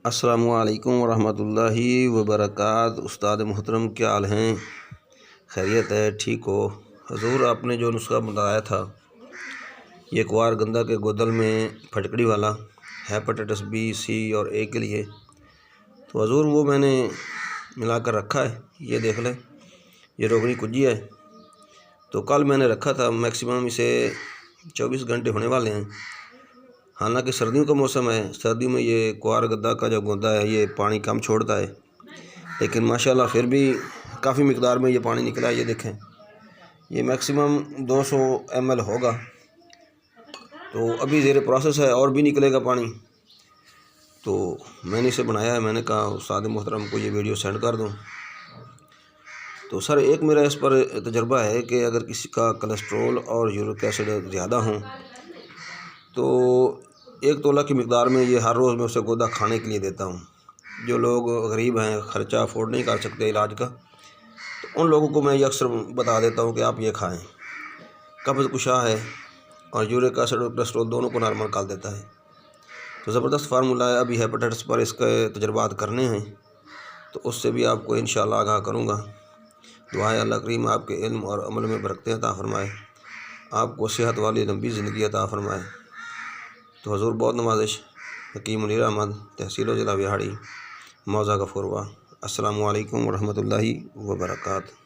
السلام علیکم ورحمۃ اللہ وبرکاتہ۔ استاد محترم کیا حال ہیں؟ خیریت ہے؟ ٹھیک ہو؟ حضور آپ نے جو نسخہ بتایا تھا یہ کوار گندا کے گودل میں پھٹکڑی والا ہیپاٹائٹس بی سی اور اے کے لیے، تو حضور وہ میں نے ملا کر رکھا ہے، یہ دیکھ لیں، یہ روگنی کجی ہے۔ تو کل میں نے رکھا تھا، میکسیمم اسے 24 گھنٹے ہونے والے ہیں۔ حالانکہ سردیوں کا موسم ہے، سردیوں میں یہ کوار گدا کا جو گودا ہے یہ پانی کم چھوڑتا ہے، لیکن ماشاءاللہ پھر بھی کافی مقدار میں یہ پانی نکلا ہے۔ یہ دیکھیں، یہ میکسیمم 200 ml ہوگا، تو ابھی زیر پروسیس ہے اور بھی نکلے گا پانی۔ تو میں نے اسے بنایا ہے، میں نے کہا استاد محترم کو یہ ویڈیو سینڈ کر دوں۔ تو سر ایک میرا اس پر تجربہ ہے کہ اگر کسی کا کولیسٹرول اور یورک ایسڈ زیادہ ہوں تو 1 تولہ کی مقدار میں یہ ہر روز میں اسے گودا کھانے کے لیے دیتا ہوں۔ جو لوگ غریب ہیں، خرچہ افورڈ نہیں کر سکتے علاج کا، تو ان لوگوں کو میں یہ اکثر بتا دیتا ہوں کہ آپ یہ کھائیں۔ قبض کشا ہے اور یورک ایسڈ اور کولیسٹرول دونوں کو نارمل کر دیتا ہے۔ تو زبردست فارمولہ ہے۔ ابھی ہیپاٹائٹس پر اس کے تجربات کرنے ہیں، تو اس سے بھی آپ کو انشاءاللہ آگاہ کروں گا۔ دعائیں اللہ کریم آپ کے علم اور عمل میں برکتیں عطا فرمائے، آپ کو صحت والی لمبی زندگی عطا فرمائے۔ تو حضور بہت نوازش، حکیم منیر احمد، تحصیل و ضلع وہاڑی، موضع غفوروا۔ السلام علیکم ورحمۃ اللہ وبرکاتہ۔